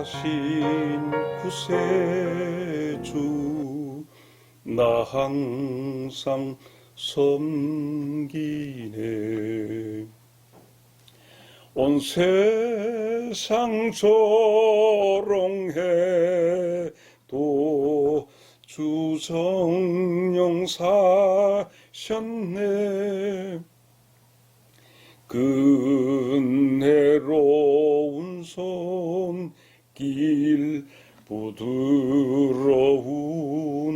구원하신 구세주 나 항상 섬기네. 온 세상 조롱해도 주 성령 사셨네. 은혜로운 손길 부드러운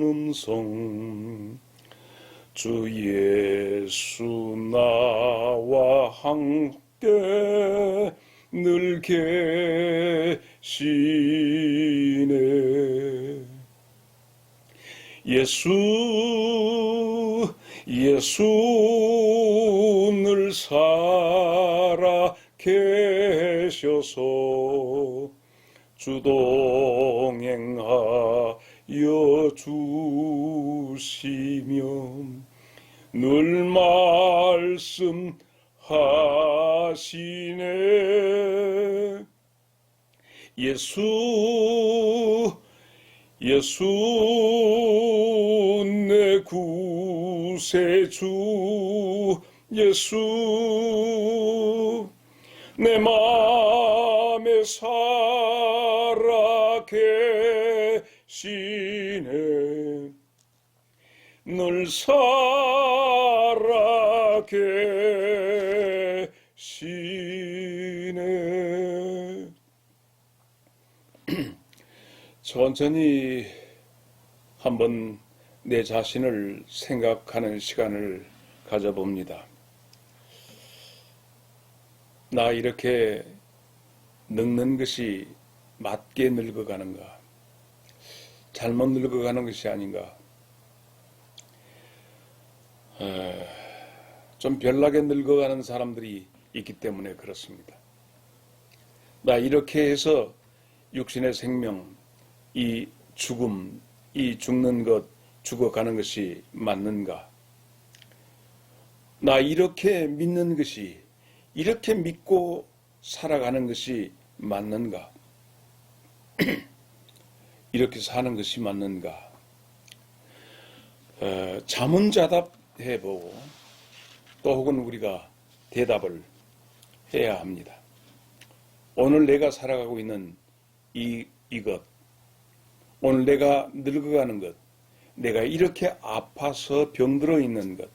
음성 주 예수 나와 함께 늘 계시네. 예수 늘 살아 계셔서 주 동행하여 주시며 늘 말씀하시네. 예수 내 구세주 예수 내 맘에 살아 계시네. 늘 살아 계시네. 천천히 한번 내 자신을 생각하는 시간을 가져봅니다. 나 이렇게 늙는 것이 맞게 늙어가는가? 잘못 늙어가는 것이 아닌가? 좀 별나게 늙어가는 사람들이 있기 때문에 그렇습니다. 나 이렇게 해서 육신의 생명, 이 죽음, 이 죽는 것, 죽어가는 것이 맞는가? 나 이렇게 믿는 것이, 이렇게 믿고 살아가는 것이 맞는가? 이렇게 사는 것이 맞는가? 자문자답해보고 또 혹은 우리가 대답을 해야 합니다. 오늘 내가 살아가고 있는 이것, 오늘 내가 늙어가는 것, 내가 이렇게 아파서 병들어 있는 것,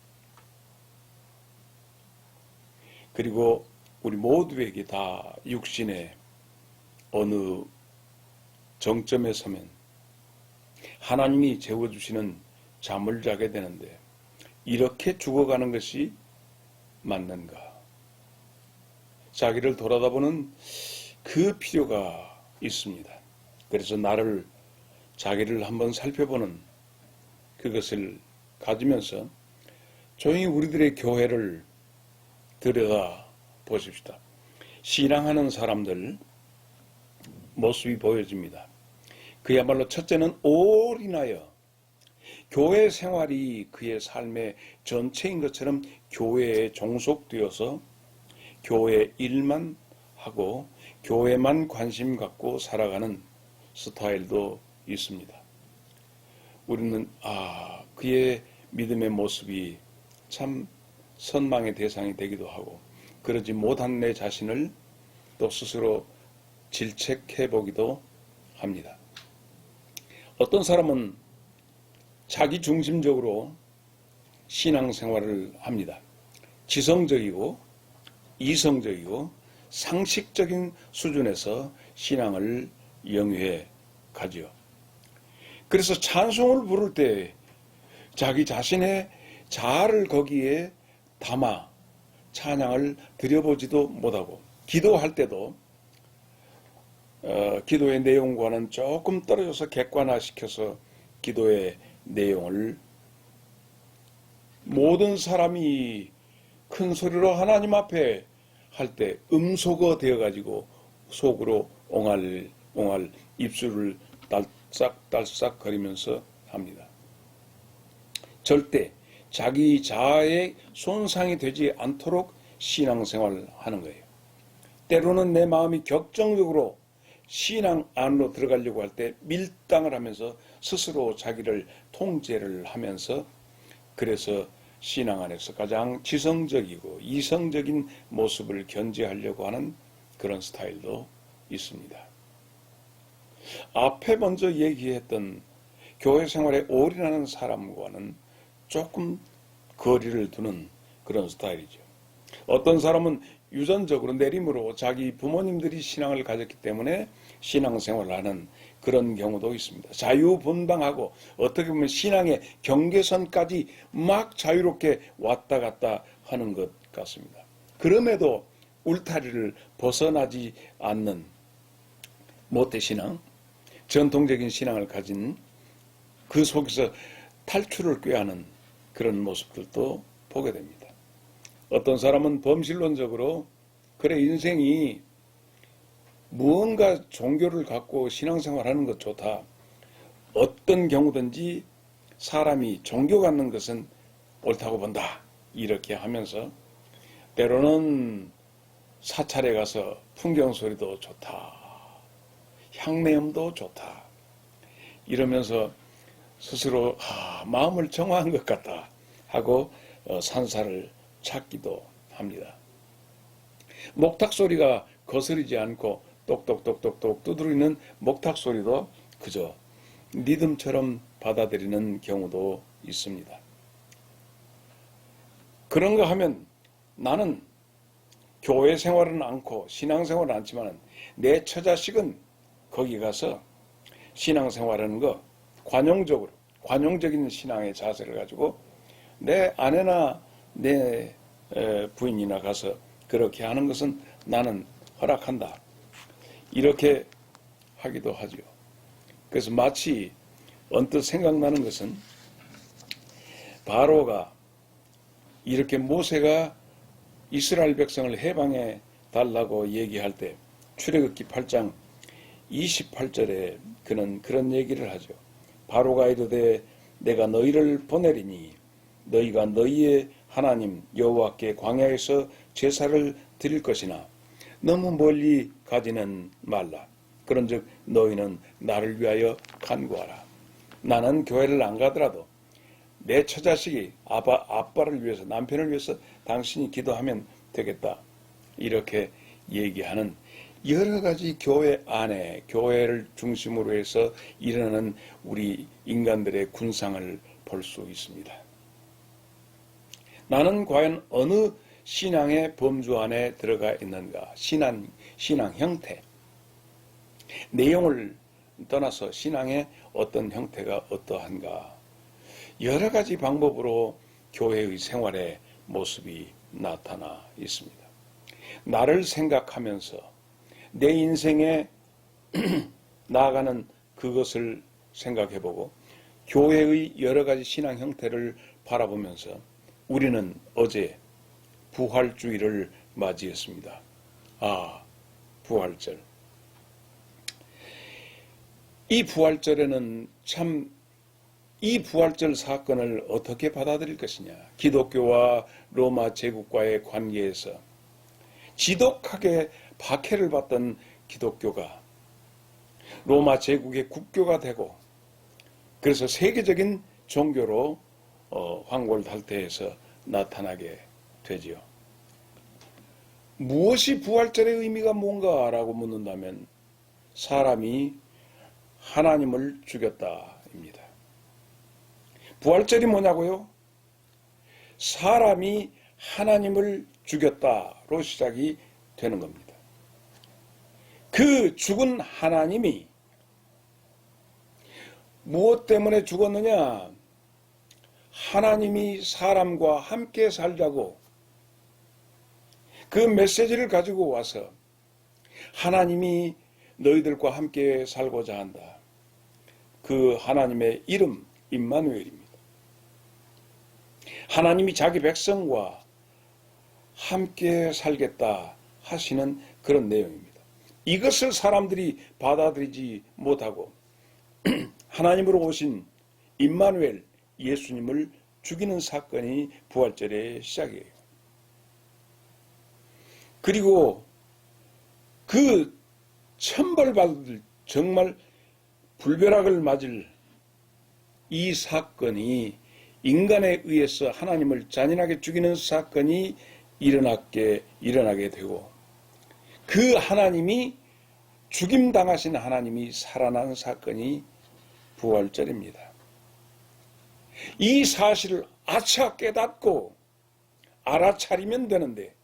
그리고 우리 모두에게 다 육신의 어느 정점에 서면 하나님이 재워주시는 잠을 자게 되는데 이렇게 죽어가는 것이 맞는가? 자기를 돌아다보는 그 필요가 있습니다. 그래서 자기를 한번 살펴보는 그것을 가지면서 조용히 우리들의 교회를 들여다 보십시다. 신앙하는 사람들 모습이 보여집니다. 그야말로 첫째는 올인하여 교회 생활이 그의 삶의 전체인 것처럼 교회에 종속되어서 교회 일만 하고 교회만 관심 갖고 살아가는 스타일도 있습니다. 우리는 그의 믿음의 모습이 참 선망의 대상이 되기도 하고 그러지 못한 내 자신을 또 스스로 질책해 보기도 합니다. 어떤 사람은 자기 중심적으로 신앙생활을 합니다. 지성적이고 이성적이고 상식적인 수준에서 신앙을 영위해 가지요. 그래서 찬송을 부를 때 자기 자신의 자아를 거기에 담아 찬양을 드려보지도 못하고 기도할 때도 기도의 내용과는 조금 떨어져서 객관화시켜서 기도의 내용을 모든 사람이 큰 소리로 하나님 앞에 할 때 음소거 되어가지고 속으로 옹알옹알 입술을 딸싹딸싹 거리면서 합니다. 절대 자기 자아에 손상이 되지 않도록 신앙생활을 하는 거예요. 때로는 내 마음이 격정적으로 신앙 안으로 들어가려고 할 때 밀당을 하면서 스스로 자기를 통제를 하면서 그래서 신앙 안에서 가장 지성적이고 이성적인 모습을 견지하려고 하는 그런 스타일도 있습니다. 앞에 먼저 얘기했던 교회 생활에 올인하는 사람과는 조금 거리를 두는 그런 스타일이죠. 어떤 사람은 유전적으로 내림으로 자기 부모님들이 신앙을 가졌기 때문에 신앙생활을 하는 그런 경우도 있습니다. 자유분방하고 어떻게 보면 신앙의 경계선까지 막 자유롭게 왔다 갔다 하는 것 같습니다. 그럼에도 울타리를 벗어나지 않는 모태신앙, 전통적인 신앙을 가진 그 속에서 탈출을 꾀하는 그런 모습들도 보게 됩니다. 어떤 사람은 범실론적으로 그래 인생이 무언가 종교를 갖고 신앙생활하는 것 좋다. 어떤 경우든지 사람이 종교 갖는 것은 옳다고 본다. 이렇게 하면서 때로는 사찰에 가서 풍경 소리도 좋다. 향내음도 좋다. 이러면서 스스로 마음을 정화한 것 같다 하고 산사를 찾기도 합니다. 목탁 소리가 거스르지 않고 똑똑똑똑똑 두드리는 목탁 소리도 그저 리듬처럼 받아들이는 경우도 있습니다. 그런가 하면 나는 교회 생활은 않고 신앙생활은 않지만 내 처자식은 거기 가서 신앙생활하는 거 관용적으로 관용적인 신앙의 자세를 가지고 내 아내나 내 부인이나 가서 그렇게 하는 것은 나는 허락한다. 이렇게 하기도 하죠. 그래서 마치 언뜻 생각나는 것은 바로가 이렇게 모세가 이스라엘 백성을 해방해 달라고 얘기할 때 출애굽기 8장 28절에 그는 그런 얘기를 하죠. 바로가 이르되 내가 너희를 보내리니 너희가 너희의 하나님 여호와께 광야에서 제사를 드릴 것이나 너무 멀리 가지는 말라. 그런즉 너희는 나를 위하여 간구하라. 나는 교회를 안 가더라도 내 처자식이 아빠를 위해서 남편을 위해서 당신이 기도하면 되겠다. 이렇게 얘기하는 여러 가지 교회 안에 교회를 중심으로 해서 일어나는 우리 인간들의 군상을 볼 수 있습니다. 나는 과연 어느 신앙의 범주 안에 들어가 있는가? 신앙 형태. 내용을 떠나서 신앙의 어떤 형태가 어떠한가? 여러 가지 방법으로 교회의 생활의 모습이 나타나 있습니다. 나를 생각하면서 내 인생에 나아가는 그것을 생각해보고 교회의 여러 가지 신앙 형태를 바라보면서 우리는 어제 부활주의를 맞이했습니다. 부활절. 이 부활절에는 참 이 부활절 사건을 어떻게 받아들일 것이냐. 기독교와 로마 제국과의 관계에서 지독하게 박해를 받던 기독교가 로마 제국의 국교가 되고 그래서 세계적인 종교로 황골탈태에서 나타나게 되지요. 무엇이 부활절의 의미가 뭔가라고 묻는다면 사람이 하나님을 죽였다입니다. 부활절이 뭐냐고요? 사람이 하나님을 죽였다로 시작이 되는 겁니다. 그 죽은 하나님이 무엇 때문에 죽었느냐? 하나님이 사람과 함께 살자고 그 메시지를 가지고 와서 하나님이 너희들과 함께 살고자 한다. 그 하나님의 이름 임마누엘입니다. 하나님이 자기 백성과 함께 살겠다 하시는 그런 내용입니다. 이것을 사람들이 받아들이지 못하고 하나님으로 오신 임마누엘 예수님을 죽이는 사건이 부활절의 시작이에요. 그리고 그 천벌받을 정말 불벼락을 맞을 이 사건이 인간에 의해서 하나님을 잔인하게 죽이는 사건이 일어나게 되고 그 하나님이 죽임당하신 하나님이 살아난 사건이 부활절입니다. 이 사실을 아차 깨닫고 알아차리면 되는데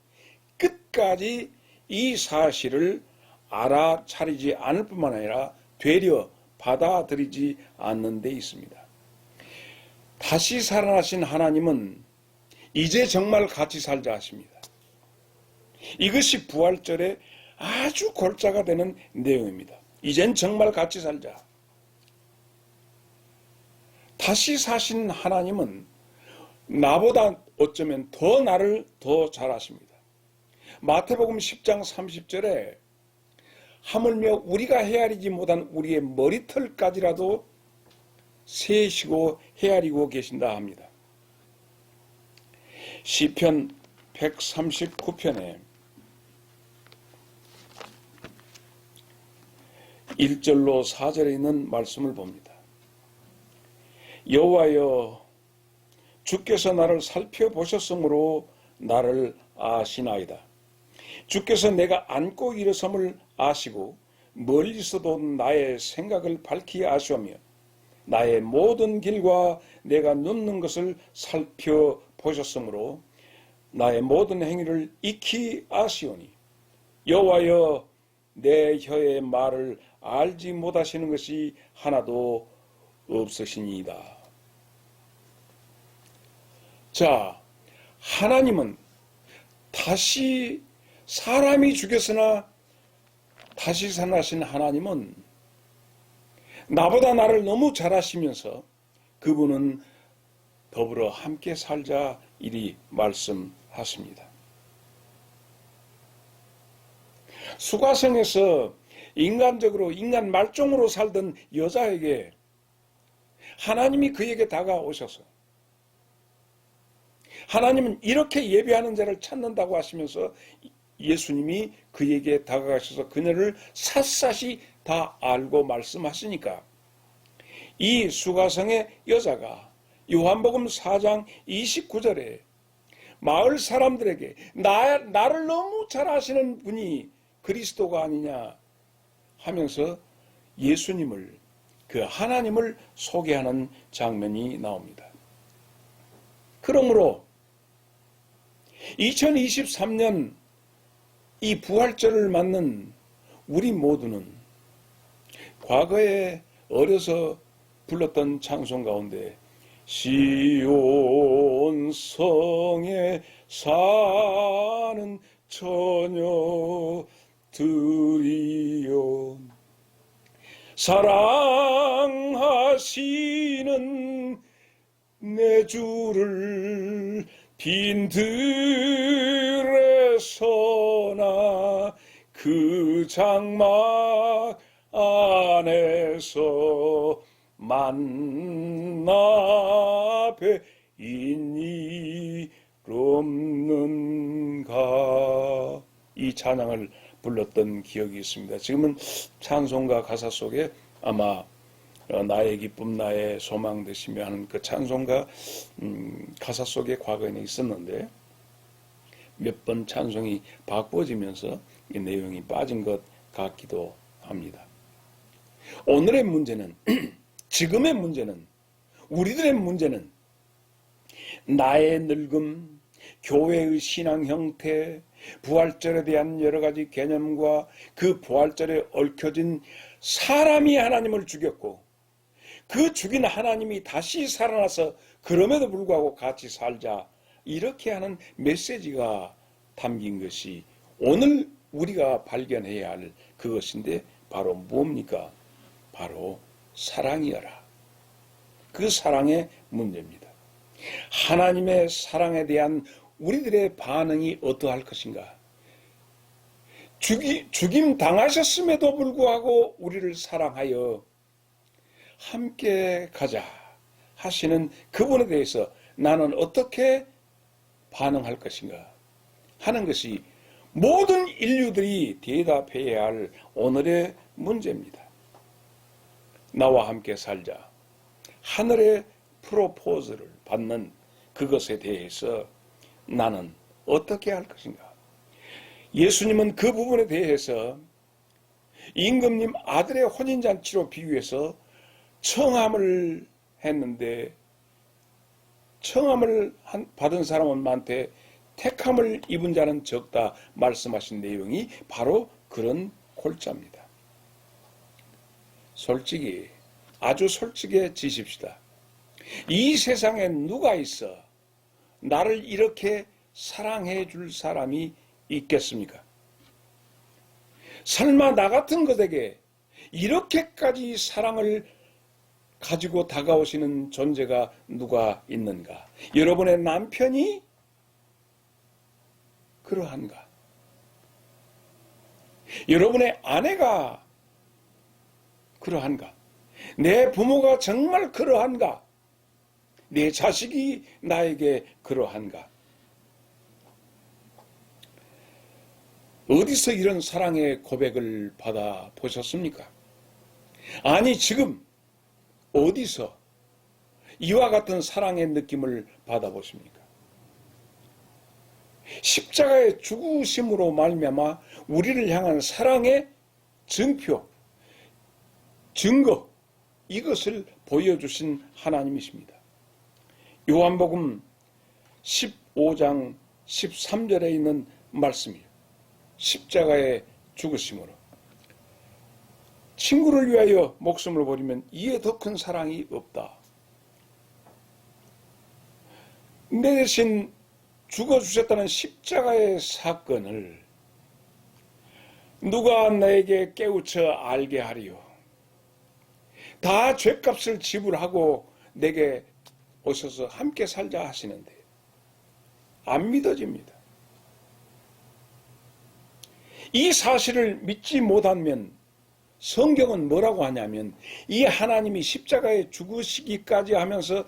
끝까지 이 사실을 알아차리지 않을 뿐만 아니라 되려 받아들이지 않는 데 있습니다. 다시 살아나신 하나님은 이제 정말 같이 살자 하십니다. 이것이 부활절의 아주 골자가 되는 내용입니다. 이젠 정말 같이 살자. 다시 사신 하나님은 나보다 어쩌면 더 나를 더 잘 아십니다. 마태복음 10장 30절에 하물며 우리가 헤아리지 못한 우리의 머리털까지라도 세시고 헤아리고 계신다 합니다. 시편 139편에 1절로 4절에 있는 말씀을 봅니다. 여호와여 주께서 나를 살펴보셨으므로 나를 아시나이다. 주께서 내가 앉고 일어섬을 아시고 멀리서도 나의 생각을 밝히 아시오며 나의 모든 길과 내가 눕는 것을 살펴보셨으므로 나의 모든 행위를 익히 아시오니 여호와여 내 혀의 말을 알지 못하시는 것이 하나도 없으시니이다. 자, 하나님은 다시 사람이 죽였으나 다시 살아나신 하나님은 나보다 나를 너무 잘 아시면서 그분은 더불어 함께 살자 이리 말씀하십니다. 수가성에서 인간적으로 인간 말종으로 살던 여자에게 하나님이 그에게 다가오셔서 하나님은 이렇게 예배하는 자를 찾는다고 하시면서 예수님이 그에게 다가가셔서 그녀를 샅샅이 다 알고 말씀하시니까 이 수가성의 여자가 요한복음 4장 29절에 마을 사람들에게 나를 너무 잘 아시는 분이 그리스도가 아니냐 하면서 예수님을 그 하나님을 소개하는 장면이 나옵니다. 그러므로 2023년 이 부활절을 맞는 우리 모두는 과거에 어려서 불렀던 찬송 가운데 시온 성에 사는 처녀들이여 사랑하시는 내 주를 빈들에서나 그 장막 안에서 만나 뵈인 일 없는가 이 찬양을 불렀던 기억이 있습니다. 지금은 찬송가 가사 속에 아마 나의 기쁨 나의 소망 되시며 하는 그 찬송가 가사 속에 과거에는 있었는데 몇 번 찬송이 바꿔지면서 이 내용이 빠진 것 같기도 합니다. 오늘의 문제는 지금의 문제는 우리들의 문제는 나의 늙음, 교회의 신앙 형태, 부활절에 대한 여러 가지 개념과 그 부활절에 얽혀진 사람이 하나님을 죽였고 그 죽인 하나님이 다시 살아나서 그럼에도 불구하고 같이 살자 이렇게 하는 메시지가 담긴 것이 오늘 우리가 발견해야 할 그것인데 바로 무엇입니까? 바로 사랑이여라. 그 사랑의 문제입니다. 하나님의 사랑에 대한 우리들의 반응이 어떠할 것인가? 죽임 당하셨음에도 불구하고 우리를 사랑하여 함께 가자 하시는 그분에 대해서 나는 어떻게 반응할 것인가 하는 것이 모든 인류들이 대답해야 할 오늘의 문제입니다. 나와 함께 살자. 하늘의 프로포즈를 받는 그것에 대해서 나는 어떻게 할 것인가? 예수님은 그 부분에 대해서 임금님 아들의 혼인잔치로 비유해서 청함을 했는데, 청함을 받은 사람은 많되 택함을 입은 자는 적다 말씀하신 내용이 바로 그런 골자입니다. 솔직히, 아주 솔직해지십시다. 이 세상에 누가 있어 나를 이렇게 사랑해 줄 사람이 있겠습니까? 설마 나 같은 것에게 이렇게까지 사랑을 가지고 다가오시는 존재가 누가 있는가? 여러분의 남편이 그러한가? 여러분의 아내가 그러한가? 내 부모가 정말 그러한가? 내 자식이 나에게 그러한가? 어디서 이런 사랑의 고백을 받아 보셨습니까? 아니, 지금 어디서 이와 같은 사랑의 느낌을 받아보십니까? 십자가의 죽으심으로 말미암아 우리를 향한 사랑의 증표, 증거, 이것을 보여주신 하나님이십니다. 요한복음 15장 13절에 있는 말씀이에요. 십자가의 죽으심으로 친구를 위하여 목숨을 버리면 이에 더 큰 사랑이 없다. 내 대신 죽어주셨다는 십자가의 사건을 누가 나에게 깨우쳐 알게 하리요. 다 죗값을 지불하고 내게 오셔서 함께 살자 하시는데 안 믿어집니다. 이 사실을 믿지 못하면 성경은 뭐라고 하냐면 이 하나님이 십자가에 죽으시기까지 하면서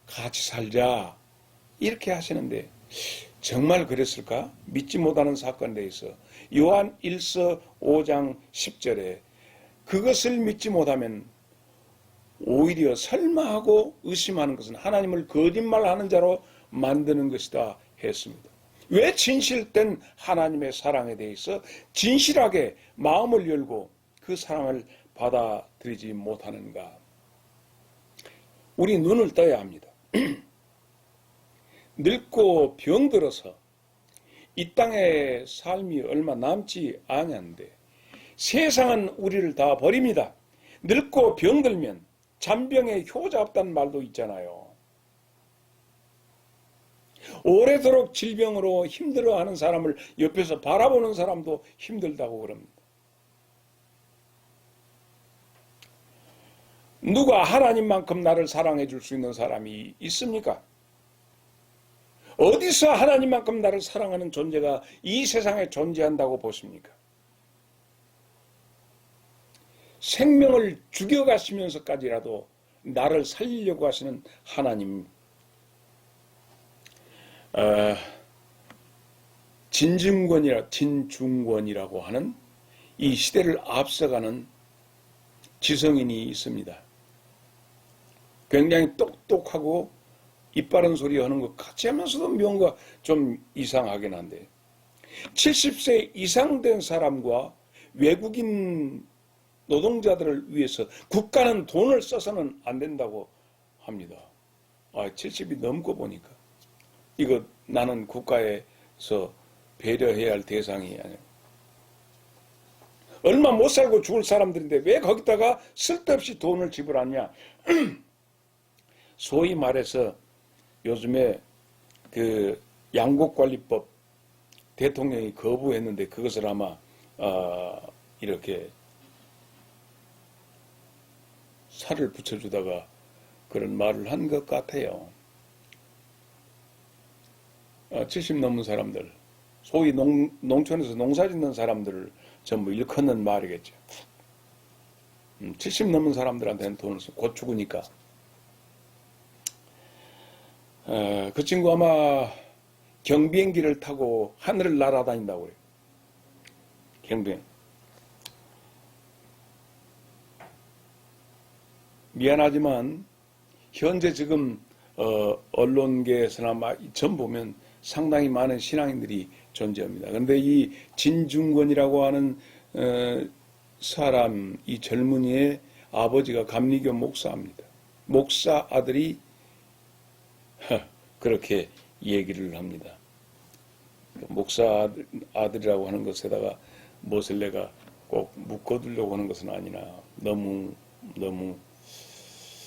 같이 살자 이렇게 하시는데 정말 그랬을까? 믿지 못하는 사건에 대해서 요한 1서 5장 10절에 그것을 믿지 못하면 오히려 설마하고 의심하는 것은 하나님을 거짓말하는 자로 만드는 것이다 했습니다. 왜 진실된 하나님의 사랑에 대해서 진실하게 마음을 열고 그 사랑을 받아들이지 못하는가? 우리 눈을 떠야 합니다. 늙고 병들어서 이 땅의 삶이 얼마 남지 않았는데 세상은 우리를 다 버립니다. 늙고 병들면 잔병에 효자 없다는 말도 있잖아요. 오래도록 질병으로 힘들어하는 사람을 옆에서 바라보는 사람도 힘들다고 그럽니다. 누가 하나님만큼 나를 사랑해 줄 수 있는 사람이 있습니까? 어디서 하나님만큼 나를 사랑하는 존재가 이 세상에 존재한다고 보십니까? 생명을 죽여가시면서까지라도 나를 살리려고 하시는 하나님, 진중권이라고 하는 이 시대를 앞서가는 지성인이 있습니다. 굉장히 똑똑하고 이빠른 소리 하는 것 같이 하면서도 뭔가 좀 이상하긴 한데 70세 이상 된 사람과 외국인 노동자들을 위해서 국가는 돈을 써서는 안 된다고 합니다. 70이 넘고 보니까 이거 나는 국가에서 배려해야 할 대상이 아니야. 얼마 못 살고 죽을 사람들인데 왜 거기다가 쓸데없이 돈을 지불하냐. 소위 말해서 요즘에 그 양곡관리법 대통령이 거부했는데 그것을 아마 이렇게 살을 붙여주다가 그런 말을 한 것 같아요. 70 넘은 사람들, 소위 농촌에서 농사 짓는 사람들을 전부 일컫는 말이겠죠. 70 넘은 사람들한테는 돈을 곧 죽으니까. 그 친구 아마 경비행기를 타고 하늘을 날아다닌다고 그래요. 행동. 미안하지만 현재 지금 언론계에서나 전 보면 상당히 많은 신앙인들이 존재합니다. 그런데 이 진중권이라고 하는 사람, 이 젊은이의 아버지가 감리교 목사입니다. 목사 아들이 그렇게 얘기를 합니다. 목사 아들이라고 하는 것에다가 무엇을 내가 꼭 묶어두려고 하는 것은 아니나 너무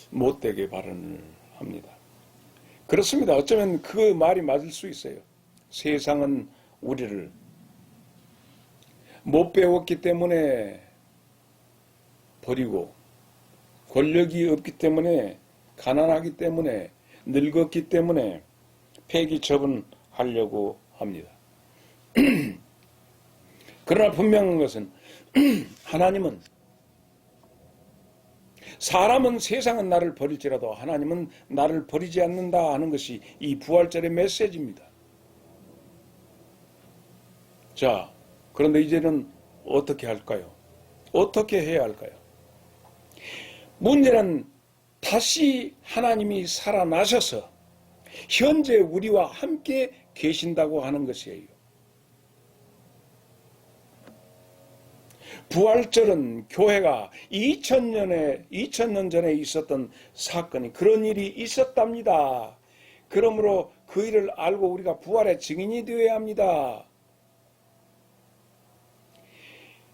못되게 발언을 합니다. 그렇습니다. 어쩌면 그 말이 맞을 수 있어요. 세상은 우리를 못 배웠기 때문에 버리고, 권력이 없기 때문에, 가난하기 때문에, 늙었기 때문에 폐기 처분하려고 합니다. 그러나 분명한 것은 하나님은, 사람은, 세상은 나를 버릴지라도 하나님은 나를 버리지 않는다 하는 것이 이 부활절의 메시지입니다. 자, 그런데 이제는 어떻게 할까요? 어떻게 해야 할까요? 문제는 다시 하나님이 살아나셔서 현재 우리와 함께 계신다고 하는 것이에요. 부활절은 교회가 2000년 전에 있었던 사건이, 그런 일이 있었답니다. 그러므로 그 일을 알고 우리가 부활의 증인이 되어야 합니다.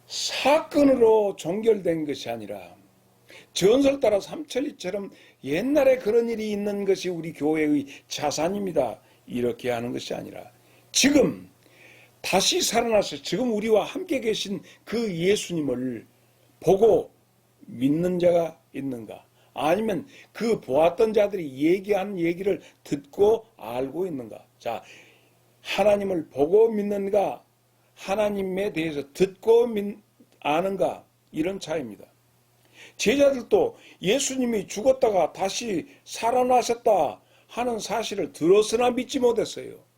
사건으로 종결된 것이 아니라 전설 따라 삼천리처럼 옛날에 그런 일이 있는 것이 우리 교회의 자산입니다. 이렇게 하는 것이 아니라 지금 다시 살아나서 지금 우리와 함께 계신 그 예수님을 보고 믿는 자가 있는가? 아니면 그 보았던 자들이 얘기하는 얘기를 듣고 알고 있는가? 자, 하나님을 보고 믿는가? 하나님에 대해서 듣고 아는가? 이런 차이입니다. 제자들도 예수님이 죽었다가 다시 살아나셨다 하는 사실을 들었으나 믿지 못했어요.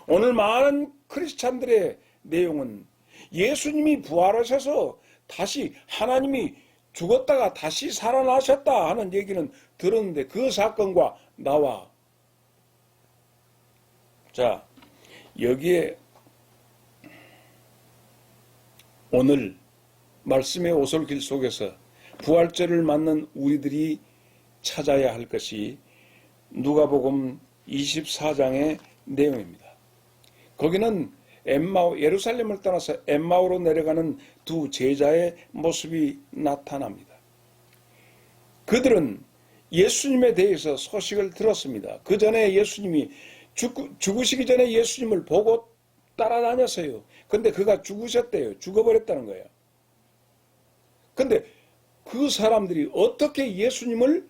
오늘 많은 크리스찬들의 내용은 예수님이 부활하셔서 다시 하나님이 죽었다가 다시 살아나셨다 하는 얘기는 들었는데 그 사건과 나와, 자, 여기에 오늘 말씀의 오솔길 속에서 부활절을 맞는 우리들이 찾아야 할 것이 누가복음 24장의 내용입니다. 거기는 예루살렘을 떠나서 엠마오로 내려가는 두 제자의 모습이 나타납니다. 그들은 예수님에 대해서 소식을 들었습니다. 그 전에 예수님이 죽으시기 전에 예수님을 보고 따라다녔어요. 근데 그가 죽으셨대요. 죽어버렸다는 거예요. 근데 그 사람들이 어떻게 예수님을,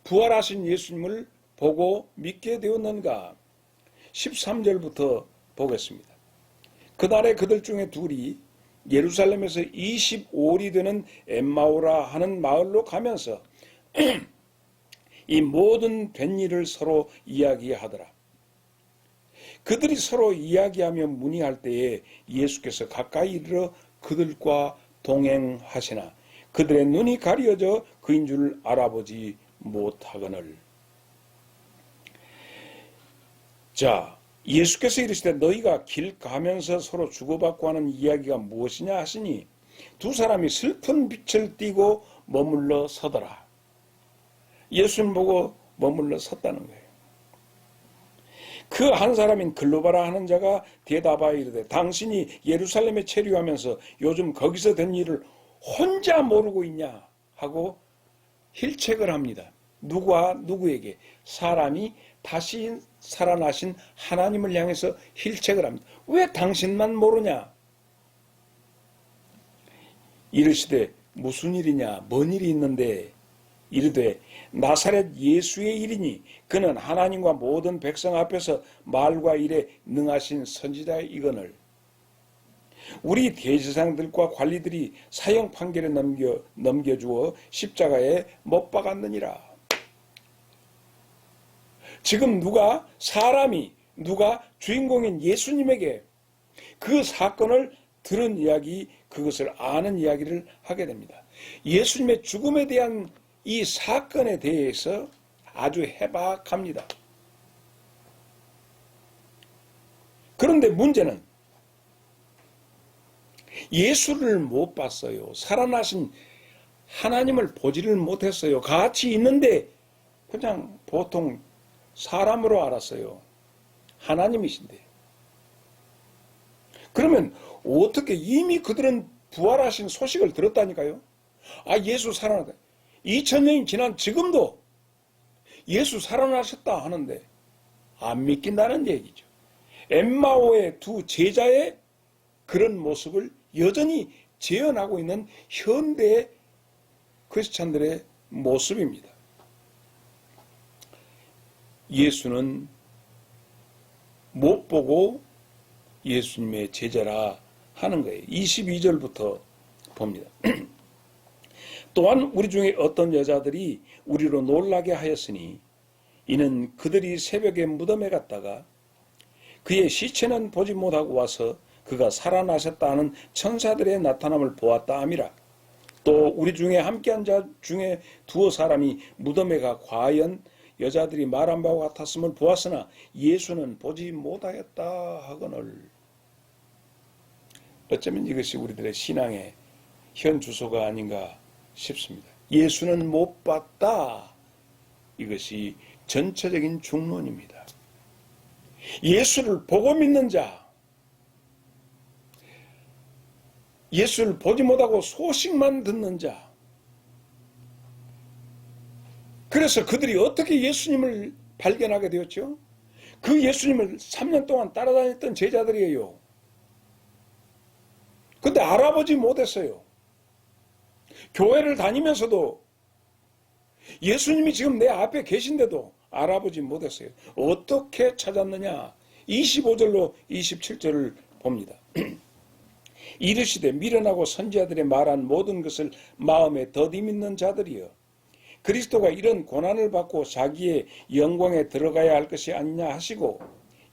부활하신 예수님을 보고 믿게 되었는가? 13절부터 보겠습니다. 그날에 그들 중에 둘이 예루살렘에서 25里되는 엠마오라 하는 마을로 가면서 이 모든 된 일을 서로 이야기하더라. 그들이 서로 이야기하며 문의할 때에 예수께서 가까이 이르러 그들과 동행하시나 그들의 눈이 가려져 그인 줄 알아보지 못하거늘. 자, 예수께서 이르시되 너희가 길 가면서 서로 주고받고 하는 이야기가 무엇이냐 하시니 두 사람이 슬픈 빛을 띠고 머물러 서더라. 예수님 보고 머물러 섰다는 거예요. 그 한 사람인 글로바라 하는 자가 대답하여 이르되 당신이 예루살렘에 체류하면서 요즘 거기서 된 일을 혼자 모르고 있냐 하고 힐책을 합니다. 누구에게? 사람이 다시 살아나신 하나님을 향해서 힐책을 합니다. 왜 당신만 모르냐? 이르시되 무슨 일이냐? 뭔 일이 있는데? 이르되 나사렛 예수의 일이니 그는 하나님과 모든 백성 앞에서 말과 일에 능하신 선지자이거늘. 우리 대제사장들과 관리들이 사형 판결에 넘겨주어 십자가에 못 박았느니라. 지금 누가 주인공인 예수님에게 그 사건을 들은 이야기, 그것을 아는 이야기를 하게 됩니다. 예수님의 죽음에 대한 이 사건에 대해서 아주 해박합니다. 그런데 문제는 예수를 못 봤어요. 살아나신 하나님을 보지를 못했어요. 같이 있는데 그냥 보통 사람으로 알았어요. 하나님이신데. 그러면 어떻게 이미 그들은 부활하신 소식을 들었다니까요. 아, 예수 살아났다. 2000년이 지난 지금도 예수 살아나셨다 하는데 안 믿긴다는 얘기죠. 엠마오의 두 제자의 그런 모습을 여전히 재현하고 있는 현대의 크리스찬들의 모습입니다. 예수는 못 보고 예수님의 제자라 하는 거예요. 22절부터 봅니다. 또한 우리 중에 어떤 여자들이 우리로 놀라게 하였으니 이는 그들이 새벽에 무덤에 갔다가 그의 시체는 보지 못하고 와서 그가 살아나셨다 하는 천사들의 나타남을 보았다 함이라. 또 우리 중에 함께한 자 중에 두어 사람이 무덤에 가 과연 여자들이 말한 바와 같았음을 보았으나 예수는 보지 못하였다 하거늘. 어쩌면 이것이 우리들의 신앙의 현 주소가 아닌가 싶습니다. 예수는 못 봤다. 이것이 전체적인 중론입니다. 예수를 보고 믿는 자, 예수를 보지 못하고 소식만 듣는 자, 그래서 그들이 어떻게 예수님을 발견하게 되었죠? 그 예수님을 3년 동안 따라다녔던 제자들이에요. 근데 알아보지 못했어요. 교회를 다니면서도 예수님이 지금 내 앞에 계신데도 알아보지 못했어요. 어떻게 찾았느냐? 25절로 27절을 봅니다. 이르시되 미련하고 선지자들의 말한 모든 것을 마음에 더디 믿는 자들이여, 그리스도가 이런 고난을 받고 자기의 영광에 들어가야 할 것이 아니냐 하시고,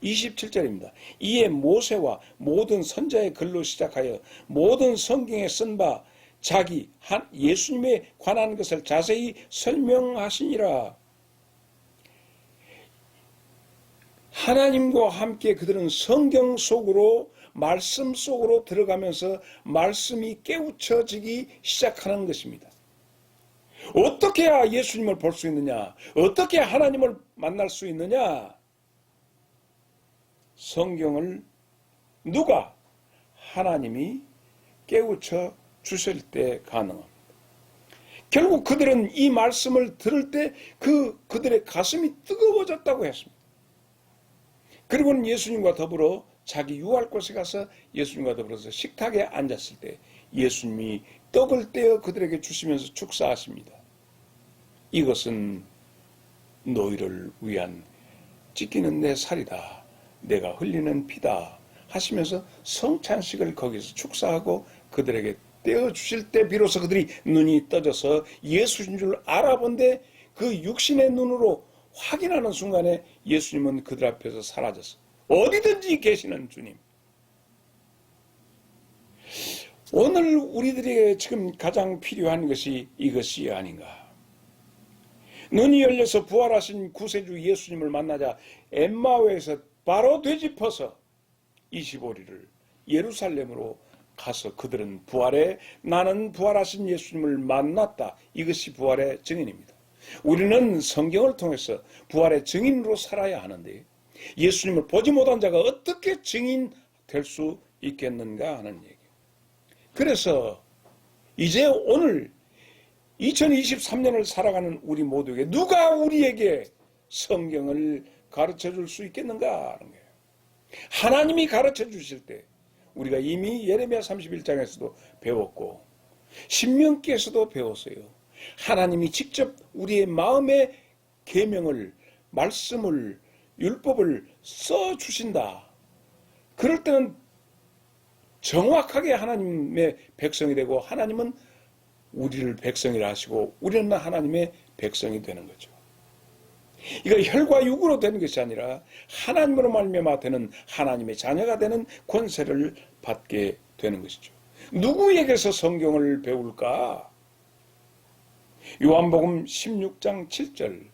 27절입니다. 이에 모세와 모든 선자의 글로 시작하여 모든 성경에 쓴 바 자기 예수님에 관한 것을 자세히 설명하시니라. 하나님과 함께 그들은 성경 속으로, 말씀 속으로 들어가면서 말씀이 깨우쳐지기 시작하는 것입니다. 어떻게 해야 예수님을 볼 수 있느냐? 어떻게 하나님을 만날 수 있느냐? 성경을 누가? 하나님이 깨우쳐 주실 때 가능합니다. 결국 그들은 이 말씀을 들을 때 그들의 가슴이 뜨거워졌다고 했습니다. 그리고는 예수님과 더불어 자기 유할 곳에 가서 예수님과 더불어서 식탁에 앉았을 때 예수님이 떡을 떼어 그들에게 주시면서 축사하십니다. 이것은 너희를 위한 찢기는 내 살이다. 내가 흘리는 피다. 하시면서 성찬식을 거기서 축사하고 그들에게 떼어주실 때 비로소 그들이 눈이 떠져서 예수인 줄 알아본데 그 육신의 눈으로 확인하는 순간에 예수님은 그들 앞에서 사라졌어요. 어디든지 계시는 주님. 오늘 우리들에게 지금 가장 필요한 것이 이것이 아닌가. 눈이 열려서 부활하신 구세주 예수님을 만나자 엠마오에서 바로 되짚어서 25일을 예루살렘으로 가서 그들은 나는 부활하신 예수님을 만났다. 이것이 부활의 증인입니다. 우리는 성경을 통해서 부활의 증인으로 살아야 하는데 예수님을 보지 못한 자가 어떻게 증인 될 수 있겠는가 하는 얘기. 그래서 이제 오늘 2023년을 살아가는 우리 모두에게 누가 우리에게 성경을 가르쳐 줄 수 있겠는가 하는 거예요. 하나님이 가르쳐 주실 때 우리가 이미 예레미야 31장에서도 배웠고 신명기에서도 배웠어요. 하나님이 직접 우리의 마음의 계명을, 말씀을, 율법을 써주신다. 그럴 때는 정확하게 하나님의 백성이 되고 하나님은 우리를 백성이라 하시고 우리는 하나님의 백성이 되는 거죠. 이거 혈과 육으로 되는 것이 아니라 하나님으로 말미암아 되는 하나님의 자녀가 되는 권세를 받게 되는 것이죠. 누구에게서 성경을 배울까? 요한복음 16장 7절.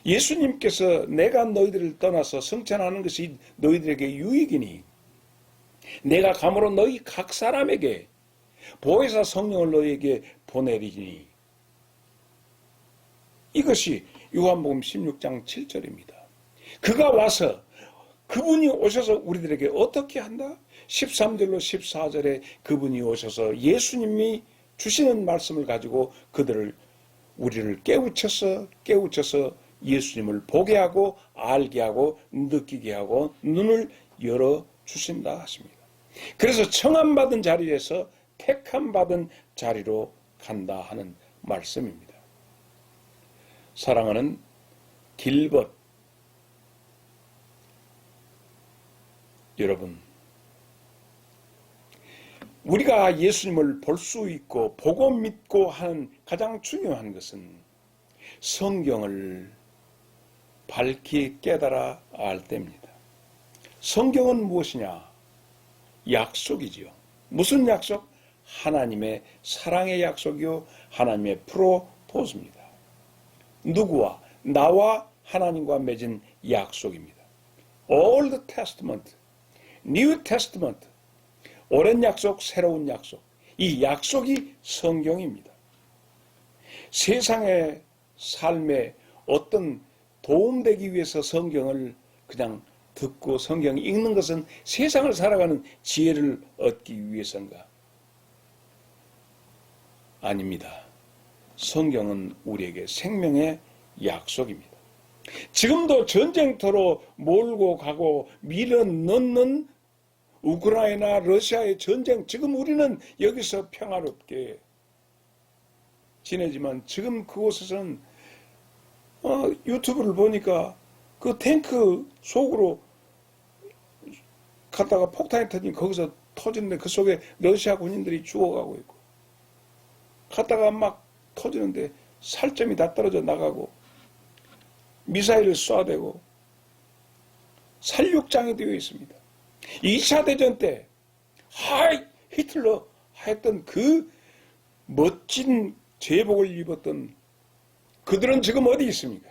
예수님께서 내가 너희들을 떠나서 성찬하는 것이 너희들에게 유익이니 내가 감으로 너희 각 사람에게 보혜사 성령을 너희에게 보내리니. 이것이 요한복음 16장 7절입니다. 그가 와서 그분이 오셔서 우리들에게 어떻게 한다? 13절로 14절에 그분이 오셔서 예수님이 주시는 말씀을 가지고 우리를 깨우쳐서 예수님을 보게 하고 알게 하고 느끼게 하고 눈을 열어 주신다 하십니다. 그래서 청함받은 자리에서 택함받은 자리로 간다 하는 말씀입니다. 사랑하는 길벗 여러분, 우리가 예수님을 볼 수 있고 보고 믿고 하는 가장 중요한 것은 성경을 밝히 깨달아 알 때입니다. 성경은 무엇이냐? 약속이지요. 무슨 약속? 하나님의 사랑의 약속이요, 하나님의 프로포즈입니다. 누구와? 나와 하나님과 맺은 약속입니다. Old Testament, New Testament, 오랜 약속, 새로운 약속. 이 약속이 성경입니다. 세상의 삶에 어떤 도움되기 위해서 성경을 그냥 듣고 성경 읽는 것은 세상을 살아가는 지혜를 얻기 위해서인가? 아닙니다. 성경은 우리에게 생명의 약속입니다. 지금도 전쟁터로 몰고 가고 밀어 넣는 우크라이나 러시아의 전쟁, 지금 우리는 여기서 평화롭게 지내지만 지금 그곳에서는 유튜브를 보니까 그 탱크 속으로 갔다가 폭탄이 터지니 거기서 터지는데 그 속에 러시아 군인들이 죽어가고 있고, 갔다가 막 터지는데 살점이 다 떨어져 나가고 미사일을 쏴대고 살육장이 되어 있습니다. 2차 대전 때 히틀러 했던 그 멋진 제복을 입었던 그들은 지금 어디 있습니까?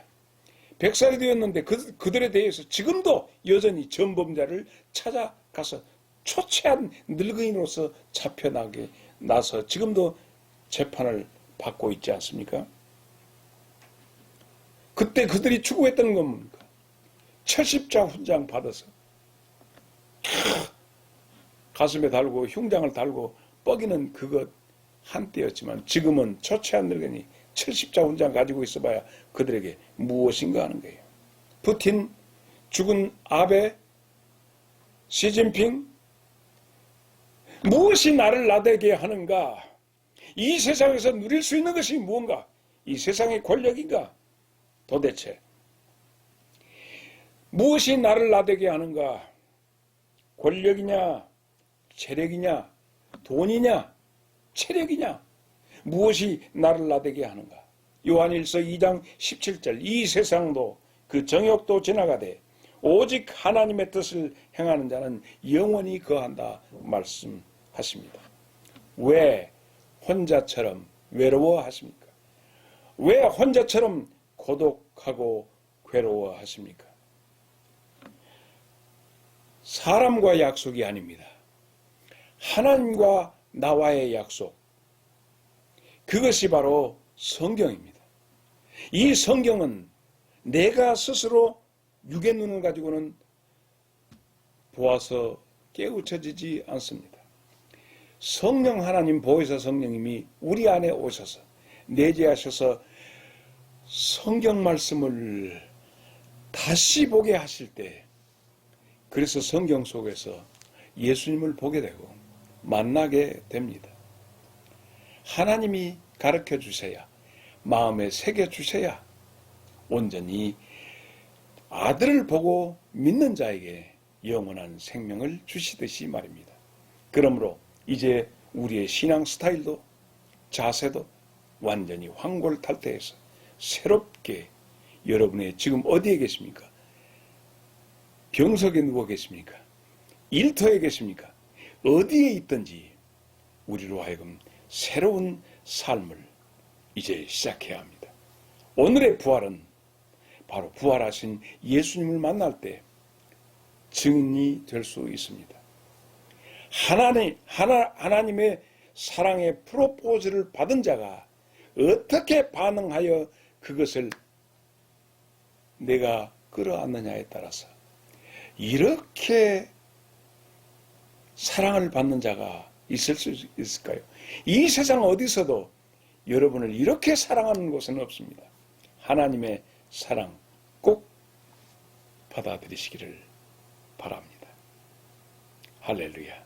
100살이 되었는데 그들에 대해서 지금도 여전히 전범자를 찾아가서 초췌한 늙은이로서 잡혀나게 나서 지금도 재판을 받고 있지 않습니까? 그때 그들이 추구했던 건 뭡니까? 70자 훈장 받아서 가슴에 달고 흉장을 달고 뻐기는 그것 한때였지만 지금은 초췌한 늙은이 70자 훈장 가지고 있어봐야 그들에게 무엇인가 하는 거예요. 푸틴, 죽은 아베, 시진핑, 무엇이 나를 나대게 하는가? 이 세상에서 누릴 수 있는 것이 무언가? 이 세상의 권력인가? 도대체 무엇이 나를 나대게 하는가? 권력이냐? 재력이냐? 돈이냐? 체력이냐? 무엇이 나를 나대게 하는가? 요한일서 2장 17절, 이 세상도 그 정욕도 지나가되 오직 하나님의 뜻을 행하는 자는 영원히 거한다 말씀하십니다. 왜 혼자처럼 외로워하십니까? 왜 혼자처럼 고독하고 괴로워하십니까? 사람과 약속이 아닙니다. 하나님과 나와의 약속, 그것이 바로 성경입니다. 이 성경은 내가 스스로 육의 눈을 가지고는 보아서 깨우쳐지지 않습니다. 성령 하나님 보혜사 성령님이 우리 안에 오셔서 내재하셔서 성경 말씀을 다시 보게 하실 때, 그래서 성경 속에서 예수님을 보게 되고 만나게 됩니다. 하나님이 가르쳐 주셔야, 마음에 새겨 주셔야 온전히 아들을 보고 믿는 자에게 영원한 생명을 주시듯이 말입니다. 그러므로 이제 우리의 신앙 스타일도 자세도 완전히 환골탈태해서 새롭게, 여러분의 지금 어디에 계십니까? 병석에 누워 계십니까? 일터에 계십니까? 어디에 있든지 우리로 하여금 새로운 삶을 이제 시작해야 합니다. 오늘의 부활은 바로 부활하신 예수님을 만날 때 증인이 될 수 있습니다. 하나님의 사랑의 프로포즈를 받은 자가 어떻게 반응하여 그것을 내가 끌어안느냐에 따라서 이렇게 사랑을 받는 자가 있을 수 있을까요? 이 세상 어디서도 여러분을 이렇게 사랑하는 곳은 없습니다. 하나님의 사랑 꼭 받아들이시기를 바랍니다. 할렐루야.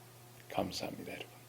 감사합니다, 여러분.